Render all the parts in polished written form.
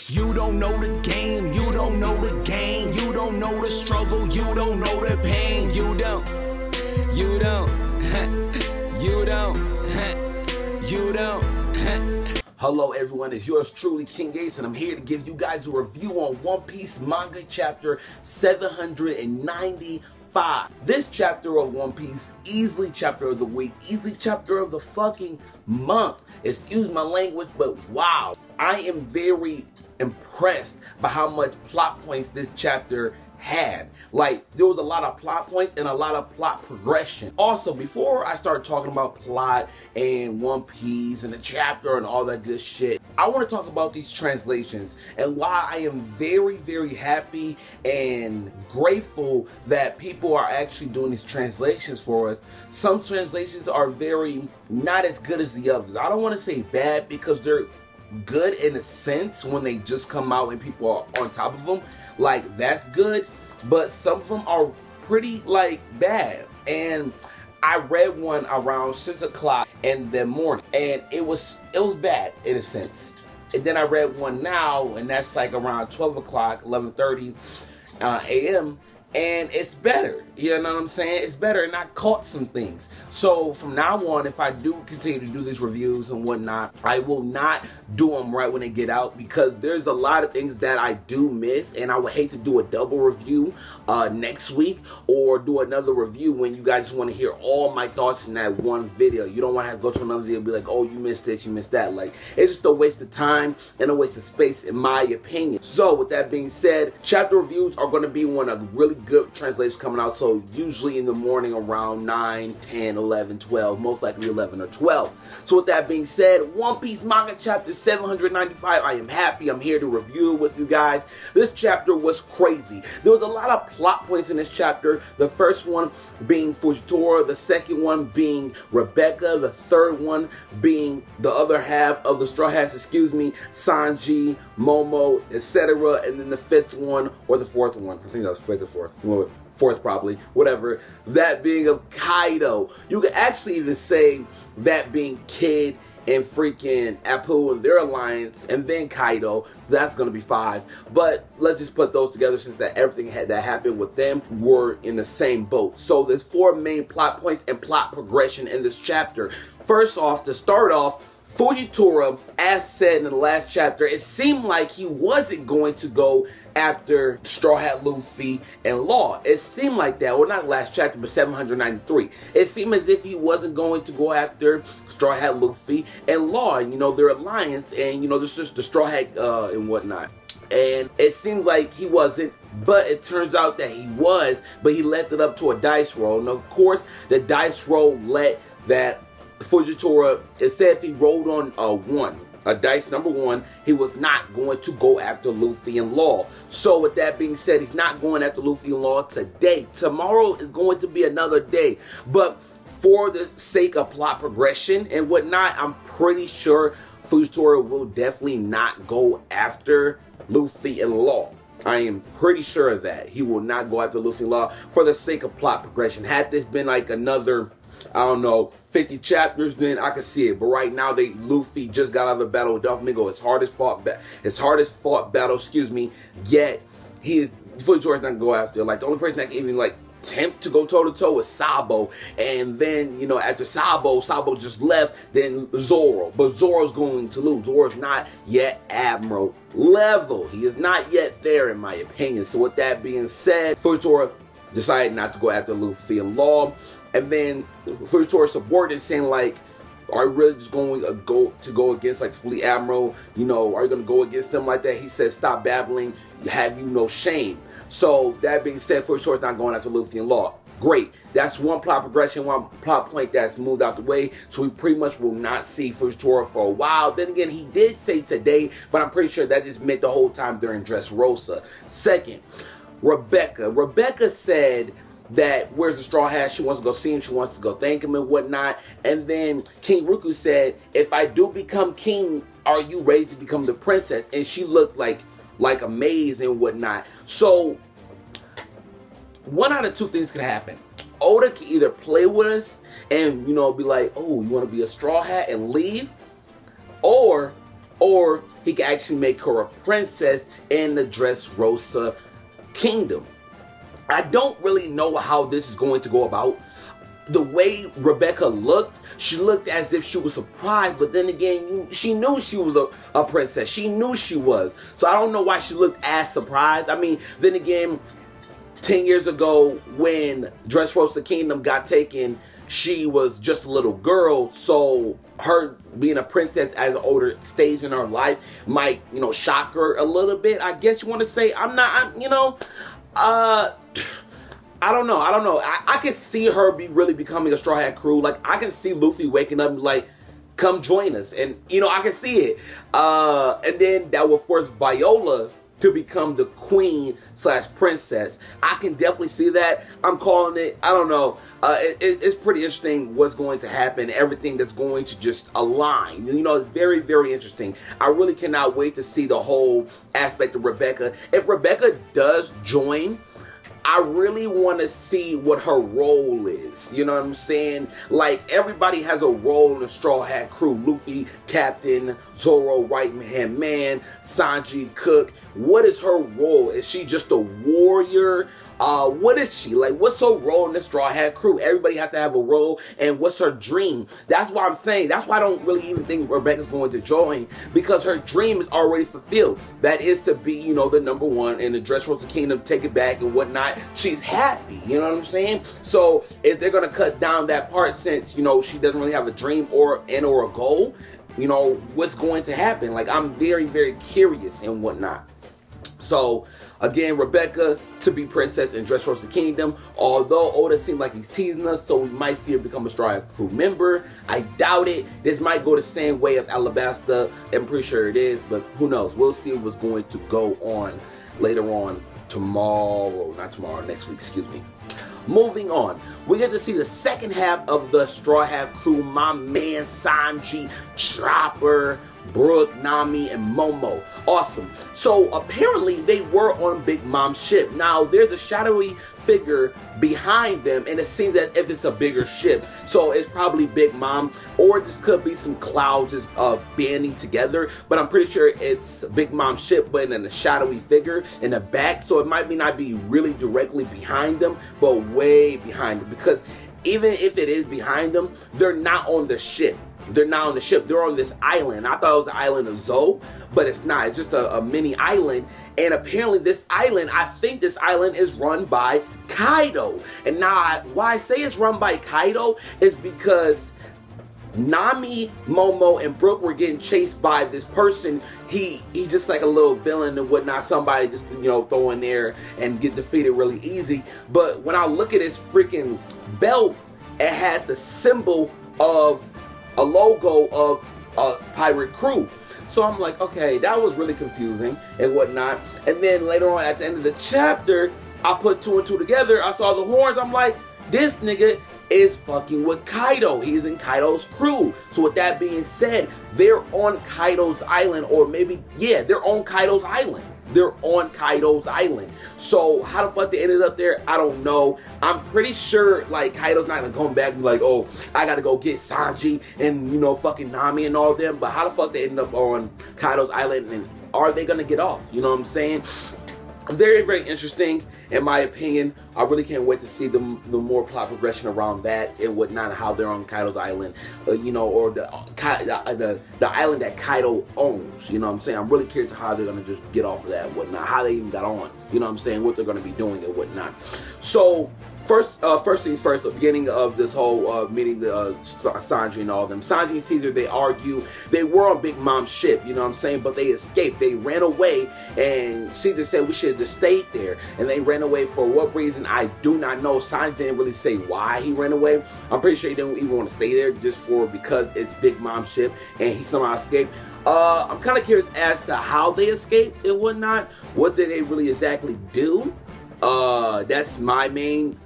You don't know the game, you don't know the game, you don't know the struggle, you don't know the pain. You don't, you don't, you don't, you don't. Hello everyone, it's yours truly, King Ace, and I'm here to give you guys a review on One Piece manga chapter 795. This chapter of One Piece, easily chapter of the week, easily chapter of the fucking month. Excuse my language, but wow. I am very impressed by how much plot points this chapter had. Like, there was a lot of plot points and a lot of plot progression. Also, before I start talking about plot and One Piece and the chapter and all that good shit, I want to talk about these translations and why I am very, very happy and grateful that people are actually doing these translations for us. Some translations are very not as good as the others. I don't want to say bad because they're good in a sense when they just come out and people are on top of them. Like, that's good, but some of them are pretty like bad. And I read one around 6 o'clock in the morning and it was bad in a sense. And then I read one now and that's like around 12 o'clock, 11:30 a.m. and it's better. You know what I'm saying? It's better, and I caught some things. So from now on, if I do continue to do these reviews and whatnot, I will not do them right when they get out, because there's a lot of things that I do miss, and I would hate to do a double review next week or do another review when you guys want to hear all my thoughts in that one video. You don't want to have to go to another video and be like, oh, you missed this, you missed that. Like, it's just a waste of time and a waste of space in my opinion. So with that being said, chapter reviews are going to be one of really good translations coming out. So usually in the morning around 9, 10, 11, 12, most likely 11 or 12. So with that being said, One Piece manga chapter 795, I am happy. I'm here to review it with you guys. This chapter was crazy. There was a lot of plot points in this chapter. The first one being Fujitora, the second one being Rebecca, the third one being the other half of the Straw Hats, Sanji, Momo, etc. And then the fifth one, or the fourth one, I think that was fifth or fourth. Fourth probably, whatever, that being of Kaido. You could actually even say that being Kid and freaking Appu and their alliance, and then Kaido, so that's gonna be 5. But let's just put those together, since that everything that happened with them were in the same boat. So there's 4 main plot points and plot progression in this chapter. First off, to start off, Fujitora, as said in the last chapter, it seemed like he wasn't going to go after Straw Hat Luffy and Law. It seemed like that. Well, not last chapter, but 793. It seemed as if he wasn't going to go after Straw Hat Luffy and Law, and, you know, their alliance, and, you know, this is the Straw Hat and whatnot. And it seemed like he wasn't, but it turns out that he was, but he left it up to a dice roll. And of course, the dice roll let that Fujitora, it said if he rolled on a dice number 1, he was not going to go after Luffy and Law. So with that being said, he's not going after Luffy and Law today. Tomorrow is going to be another day. But for the sake of plot progression and whatnot, I'm pretty sure Fujitora will definitely not go after Luffy and Law. I am pretty sure of that. He will not go after Luffy and Law for the sake of plot progression. Had this been like another, I don't know, 50 chapters, then I could see it. But right now, Luffy just got out of the battle with Doflamingo, his hardest fought battle, yet Fujitora not gonna go after. Like, the only person that can even like attempt to go toe-to-toe with Sabo, and then, you know, after Sabo just left, then Zoro. But Zoro's going to lose. Zoro's not yet Admiral level. He is not yet there, in my opinion. So with that being said, Fujitora decided not to go after Luffy and Law. And then Fujitora's subordinate saying, like, are you really just going to go against like the Fleet Admiral? You know, are you going to go against them like that? He said, stop babbling, have you no shame. So that being said, Fujitora's not going after Luffy and Law. Great. That's one plot progression, one plot point that's moved out the way. So we pretty much will not see Fujitora for a while. Then again, he did say today, but I'm pretty sure that just meant the whole time during Dressrosa. Second, Rebecca. Rebecca said that where's the Straw Hat? She wants to go see him. She wants to go thank him and whatnot. And then King Riku said, if I do become king, are you ready to become the princess? And she looked like amazed and whatnot. So one out of 2 things could happen. Oda can either play with us and, you know, be like, oh, you want to be a Straw Hat and leave? Or or he can actually make her a princess in the Dressrosa kingdom. I don't really know how this is going to go about. The way Rebecca looked, she looked as if she was surprised, but then again, she knew she was a princess. She knew she was. So I don't know why she looked as surprised. I mean, then again, 10 years ago when Dressrosa Kingdom got taken, she was just a little girl. So her being a princess at an older stage in her life might, you know, shock her a little bit. I guess you want to say, I don't know. I can see her really becoming a Straw Hat Crew. Like, I can see Luffy waking up and like, come join us. And, you know, I can see it. And then that will force Viola to become the queen / princess. I can definitely see that. I'm calling it. I don't know. It's pretty interesting what's going to happen. Everything that's going to just align. You know, it's very, very interesting. I really cannot wait to see the whole aspect of Rebecca. If Rebecca does join, I really want to see what her role is. You know what I'm saying? Like, everybody has a role in the Straw Hat Crew. Luffy, Captain, Zoro, right hand man, Sanji, Cook. What is her role? Is she just a warrior? What is she? Like, what's her role in the Straw Hat Crew? Everybody has to have a role, and what's her dream? That's why I'm saying, that's why I don't really even think Rebecca's going to join, because her dream is already fulfilled. That is to be, you know, the #1 in the Dressrosa Kingdom, take it back and whatnot. She's happy, you know what I'm saying? So, if they're going to cut down that part, since, you know, she doesn't really have a dream or a goal, you know, what's going to happen? Like, I'm very, very curious and whatnot. So, again, Rebecca to be princess in Dressrosa Kingdom. Although Oda seemed like he's teasing us, so we might see her become a Straw Hat Crew member. I doubt it. This might go the same way of Alabasta. I'm pretty sure it is, but who knows? We'll see what's going to go on later on next week, excuse me. Moving on, we get to see the second half of the Straw Hat Crew. My man Sanji, Chopper, Brook, Nami, and Momo. Awesome. So apparently they were on Big Mom's ship. Now there's a shadowy figure behind them, and it seems as if it's a bigger ship. So it's probably Big Mom, or this could be some clouds just banding together. But I'm pretty sure it's Big Mom's ship, but then a shadowy figure in the back. So it might not be really directly behind them, but way behind them. Because even if it is behind them, they're not on the ship. They're not on the ship. They're on this island. I thought it was the island of Zou, but it's not. It's just a mini island. And apparently this island, I think this island is run by Kaido. And now, why I say it's run by Kaido is because Nami, Momo, and Brook were getting chased by this person. He's just like a little villain and whatnot. Somebody just, you know, throw in there and get defeated really easy. But when I look at his freaking belt, it had the symbol of a logo of a pirate crew. So I'm like, okay, that was really confusing and whatnot. And then later on at the end of the chapter, I put 2 and 2 together. I saw the horns. I'm like, this nigga is fucking with Kaido. He's in Kaido's crew. So with that being said, they're on Kaido's island, or maybe, yeah, they're on Kaido's island. They're on Kaido's island. So how the fuck they ended up there, I don't know. I'm pretty sure like Kaido's not gonna come back and be like, oh, I gotta go get Sanji and, you know, fucking Nami and all them. But how the fuck they end up on Kaido's island, and are they gonna get off? You know what I'm saying? Very, very interesting in my opinion. I really can't wait to see the more plot progression around that and whatnot, how they're on Kaido's island, you know, or the island that Kaido owns. You know what I'm saying? I'm really curious how they're gonna just get off of that and whatnot, how they even got on. You know what I'm saying? What they're gonna be doing and whatnot. So first things first, the beginning of this whole meeting, Sanji and all of them. Sanji and Caesar, they argue. They were on Big Mom's ship, you know what I'm saying? But they escaped. They ran away, and Caesar said we should have just stayed there. And they ran away for what reason, I do not know. Sanji didn't really say why he ran away. I'm pretty sure he didn't even want to stay there just because it's Big Mom's ship and he somehow escaped. I'm kind of curious as to how they escaped and whatnot. What did they really exactly do? That's my main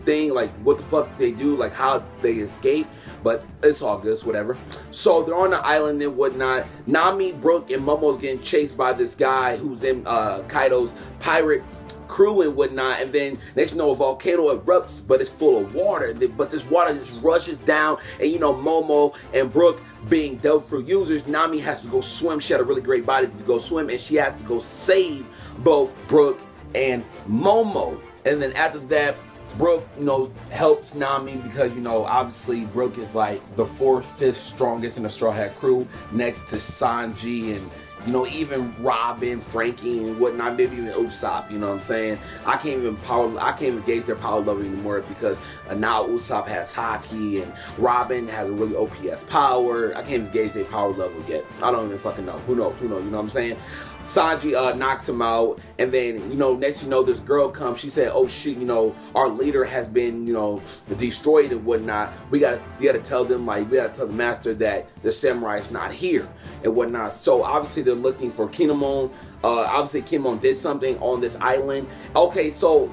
thing, like what the fuck they do, like how they escape. But it's all good, it's whatever. So they're on the island and whatnot. Nami, Brook, and Momo's getting chased by this guy who's in Kaido's pirate crew and whatnot, and then next you know a volcano erupts, but it's full of water. But this water just rushes down, and you know Momo and Brook being Devil Fruit users, Nami has to go swim. She had a really great body to go swim, and she had to go save both Brook and Momo. And then after that, Brook, you know, helps Nami because, you know, obviously Brook is like the 4th, 5th strongest in the Straw Hat crew, next to Sanji and, you know, even Robin, Frankie, and whatnot, maybe even Usopp, you know what I'm saying? I can't even gauge their power level anymore because now Usopp has Haki and Robin has a really OPS power. I can't even gauge their power level yet. I don't even fucking know. Who knows? You know what I'm saying? Sanji knocks him out, and then, you know, next you know, this girl comes. She said, oh shit, you know, our leader has been, you know, destroyed and whatnot. You gotta tell them, like, we gotta tell the master that the samurai's not here and whatnot. So obviously they're looking for Kinemon. Obviously Kinemon did something on this island. Okay, so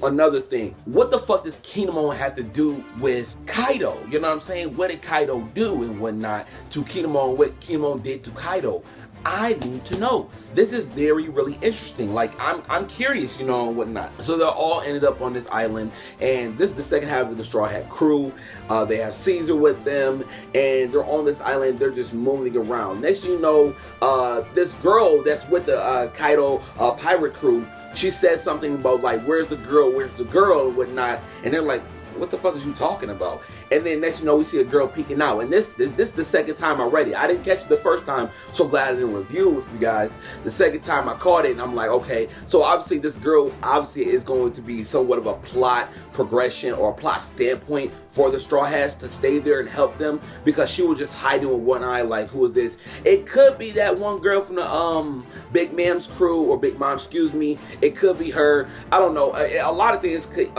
another thing, what the fuck does Kinemon have to do with Kaido? You know what I'm saying? What did Kaido do and whatnot to Kinemon? What Kinemon did to Kaido? I need to know. This is really interesting. Like, I'm curious, you know, and whatnot. So they're all ended up on this island, and this is the second half of the Straw Hat crew. They have Caesar with them, and they're on this island. They're just moving around. Next thing you know, this girl that's with the Kaido pirate crew, she says something about like, where's the girl, and whatnot, and they're like, what the fuck is you talking about? And then next you know, we see a girl peeking out. And this is the second time already. I didn't catch it the first time, so glad I didn't review with you guys. The second time I caught it, and I'm like, okay. So obviously this girl obviously is going to be somewhat of a plot progression or a plot standpoint for the Straw Hats to stay there and help them, because she was just hiding with one eye like, who is this? It could be that one girl from the Big Mom's crew, or Big Mom, excuse me. It could be her. I don't know. A lot of things could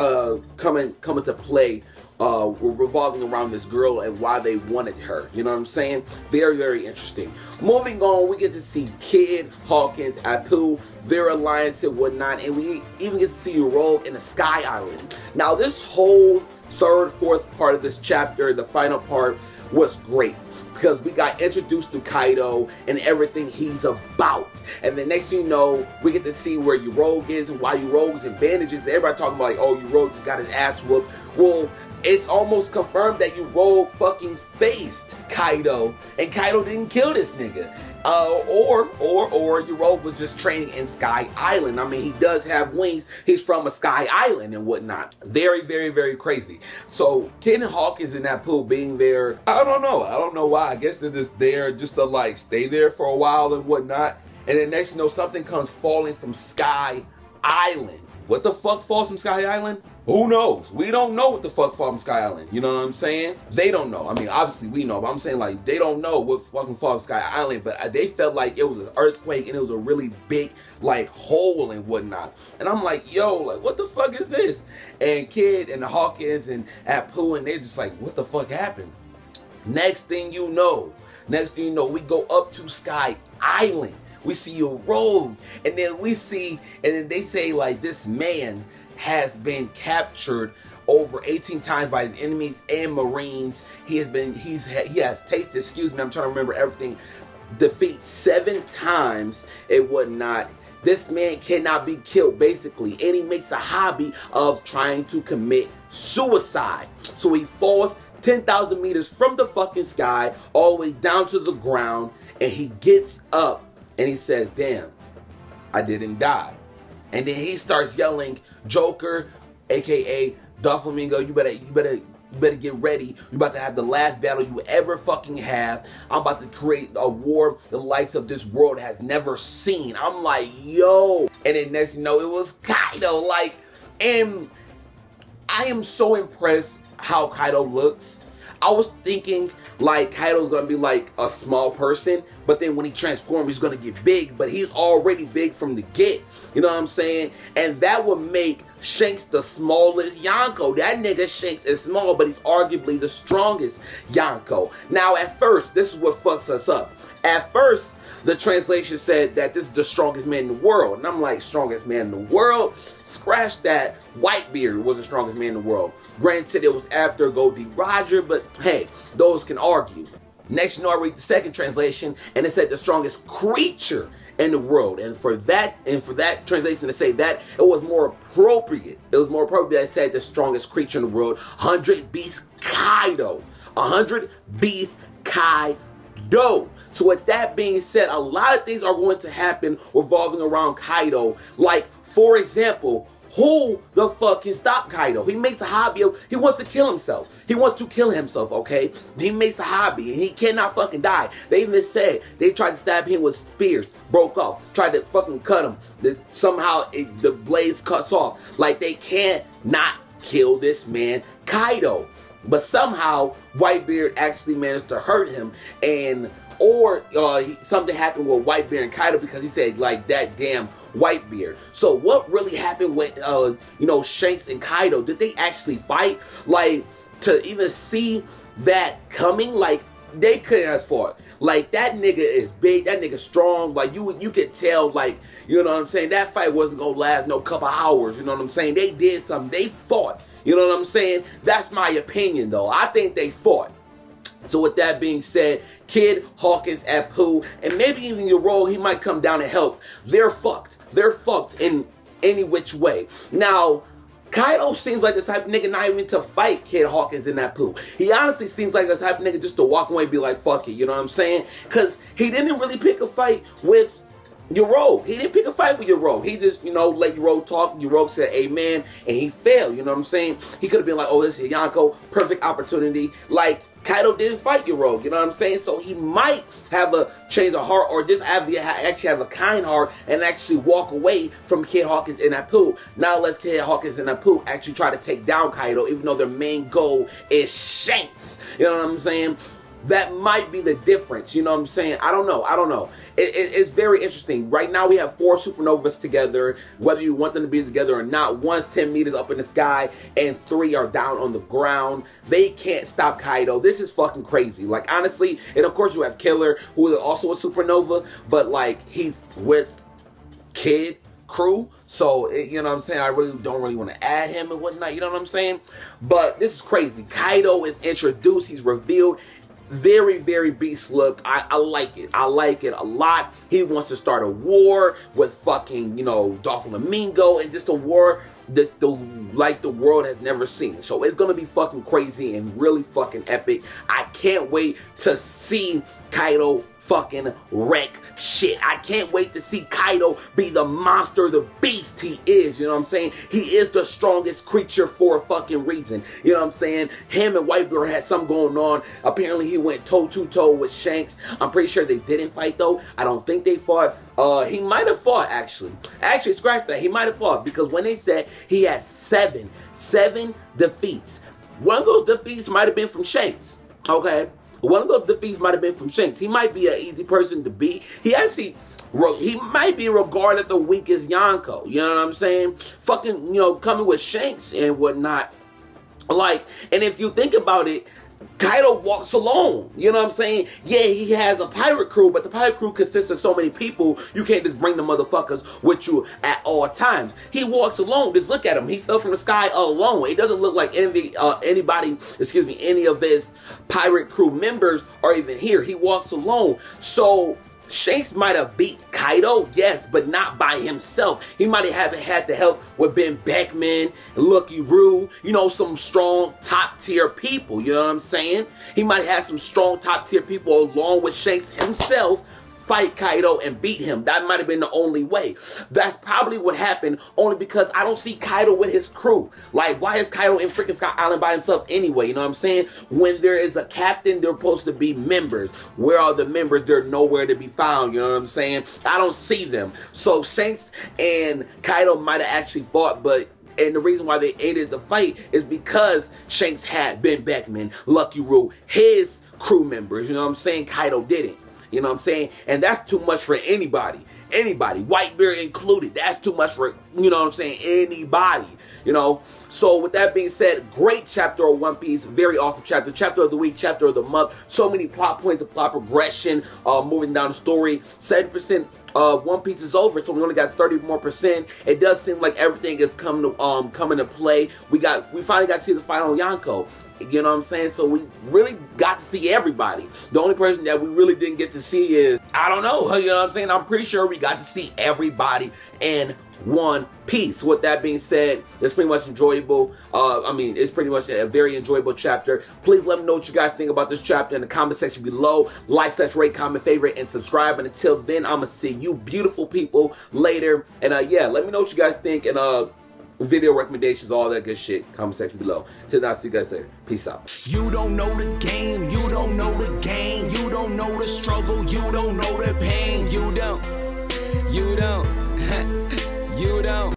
come into play revolving around this girl and why they wanted her. You know what I'm saying? Very interesting. Moving on, we get to see Kid, Hawkins, Apoo, their alliance and whatnot, and we even get to see Rogue in the Sky Island. Now this whole third, fourth part of this chapter, the final part, was great, because we got introduced to Kaido and everything he's about. And then next thing you know, we get to see where Uroge is and why Uroge's in bandages. Everybody talking about like, oh, Uroge just got his ass whooped. Well, it's almost confirmed that Uroge fucking faced Kaido, and Kaido didn't kill this nigga. Or Uroge was just training in Sky Island. I mean, he does have wings. He's from a Sky Island and whatnot. Very crazy. So Kid and Hawkins in that pool being there, I don't know. I don't know why. I guess they're just there just to like stay there for a while and whatnot. And then next you know, something comes falling from Sky Island. What the fuck falls from Sky Island? Who knows? We don't know what the fuck falls from Sky Island. You know what I'm saying? They don't know. I mean, obviously we know, but I'm saying like they don't know what fucking falls from Sky Island. But they felt like it was an earthquake and it was a really big like hole and whatnot. And I'm like, yo, like what the fuck is this? And Kid and the Hawkins and Apoo, and they're just like, what the fuck happened? Next thing you know, we go up to Sky Island. We see a road, and then they say like this man has been captured over 18 times by his enemies and Marines. He has tasted, excuse me, I'm trying to remember everything, defeat 7 times and whatnot. This man cannot be killed basically, and he makes a hobby of trying to commit suicide. So he falls 10,000 meters from the fucking sky all the way down to the ground, and he gets up and he says, damn, I didn't die. And then he starts yelling, Joker, aka Doflamingo, you better get ready. You're about to have the last battle you ever fucking have. I'm about to create a war the likes of this world has never seen. I'm like, yo. And then next you know, it was Kaido. Like, and I am so impressed how Kaido looks. I was thinking like Kaido's gonna be like a small person, but then when he transforms, he's gonna get big, but he's already big from the get. You know what I'm saying? And that would make Shanks the smallest Yonko. That nigga Shanks is small, but he's arguably the strongest Yonko. Now at first, this is what fucks us up. At first, the translation said that this is the strongest man in the world. And I'm like, strongest man in the world? Scratch that. Whitebeard was the strongest man in the world. Granted, it was after Goldie Roger, but hey, those can argue. Next, you know, I read the second translation, and it said the strongest creature in the world. And for that translation to say that, it was more appropriate. It was more appropriate to say the strongest creature in the world, 100 Beast Kaido. 100 Beast Kaido. So with that being said, a lot of things are going to happen revolving around Kaido. Like, for example, who the fuck can stop Kaido? He makes a hobby of, he wants to kill himself. He wants to kill himself, okay? He makes a hobby and he cannot fucking die. They even said they tried to stab him with spears, broke off, tried to fucking cut him. Somehow the blades cuts off. Like, they can't not kill this man, Kaido. But somehow Whitebeard actually managed to hurt him, and something happened with Whitebeard and Kaido because he said, like, that damn Whitebeard. So what really happened with Shanks and Kaido? Did they actually fight? Like, to even see that coming, like, they couldn't have fought. Like, that nigga is big, that nigga strong. Like, you could tell, like, you know what I'm saying, that fight wasn't gonna last no couple hours. You know what I'm saying? They did something, they fought. You know what I'm saying? That's my opinion, though. I think they fought. So with that being said, Kid, Hawkins, Apoo, and maybe even Yoroi, he might come down and help. They're fucked. They're fucked in any which way. Now, Kaido seems like the type of nigga not even to fight Kid, Hawkins, and Apoo. He honestly seems like the type of nigga just to walk away and be like, fuck it, you know what I'm saying? Because he didn't really pick a fight with Yoroi. He didn't pick a fight with Yoroi. He just, let Yoroi talk. Yoroi said amen, and he failed, you know what I'm saying? He could have been like, oh, this is Yonko, perfect opportunity. Like, Kaido didn't fight Yoroi, you know what I'm saying? So he might have a change of heart, or just actually have a kind heart and actually walk away from Kid Hawkins and Apoo. Now let's Kid Hawkins and Apoo actually try to take down Kaido, even though their main goal is Shanks. You know what I'm saying? That might be the difference, you know what I'm saying? I don't know. It's very interesting. Right now we have 4 supernovas together, whether you want them to be together or not. One's 10 meters up in the sky and 3 are down on the ground. They can't stop Kaido. This is fucking crazy. Like, honestly, and of course you have Killer, who is also a supernova, but like, he's with Kid crew, so you know what I'm saying, I really don't want to add him and whatnot, you know what I'm saying? But this is crazy. Kaido is introduced, he's revealed. Very, very beast look. I like it. I like it a lot. He wants to start a war with fucking, Doflamingo, and just a war like the world has never seen. So it's gonna be fucking crazy and really fucking epic. I can't wait to see Kaido fucking wreck shit. I can't wait to see Kaido be the monster, the beast he is, you know what I'm saying? He is the strongest creature for a fucking reason, you know what I'm saying? Him and Whitebeard had something going on. Apparently he went toe-to-toe with Shanks. I'm pretty sure they didn't fight though. I don't think they fought. He might have fought actually. Actually, scratch that. He might have fought, because when they said he had seven defeats, one of those defeats might have been from Shanks, okay? One of those defeats might have been from Shanks. He might be an easy person to beat. He might be regarded the weakest Yonko. You know what I'm saying? Fucking, coming with Shanks and whatnot. Like, and if you think about it, Kaido walks alone. You know what I'm saying? Yeah, he has a pirate crew, but the pirate crew consists of so many people, you can't just bring the motherfuckers with you at all times. He walks alone. Just look at him. He fell from the sky alone. It doesn't look like any of his pirate crew members are even here. He walks alone. So Shanks might have beat Kaido, yes, but not by himself. He might have had the help with Ben Beckman, Lucky Roo, some strong top tier people, you know what I'm saying? He might have some strong top tier people along with Shanks himself fight Kaido and beat him. That might have been the only way. That's probably what happened, only because I don't see Kaido with his crew. Like, why is Kaido in freaking Sky Island by himself anyway? You know what I'm saying? When there is a captain, they're supposed to be members. Where are the members? They're nowhere to be found. You know what I'm saying? I don't see them. So Shanks and Kaido might have actually fought, and the reason why they ended the fight is because Shanks had Ben Beckman, Lucky Roo, his crew members. You know what I'm saying? Kaido didn't. You know what I'm saying? And that's too much for anybody. Whitebeard included. That's too much for, you know what I'm saying, anybody. So with that being said, great chapter of One Piece. Very awesome chapter. Chapter of the week, chapter of the month. So many plot points of plot progression, moving down the story. 70% One Piece is over, so we only got 30% more. It does seem like everything is coming to play. We finally got to see the final Yonko. You know what I'm saying? So we really got to see everybody. The only person that we really didn't get to see is, I don't know, you know what I'm saying? I'm pretty sure we got to see everybody in One Piece. With that being said, it's pretty much enjoyable. It's pretty much a very enjoyable chapter. Please let me know what you guys think about this chapter in the comment section below. Like, rate, comment, favorite, and subscribe. And until then, I'm going to see you beautiful people later. And yeah, let me know what you guys think, and video recommendations, all that good shit, comment section below. Till then, I'll see you guys later. Peace out. You don't know the game, you don't know the game, you don't know the struggle, you don't know the pain, you don't, you don't.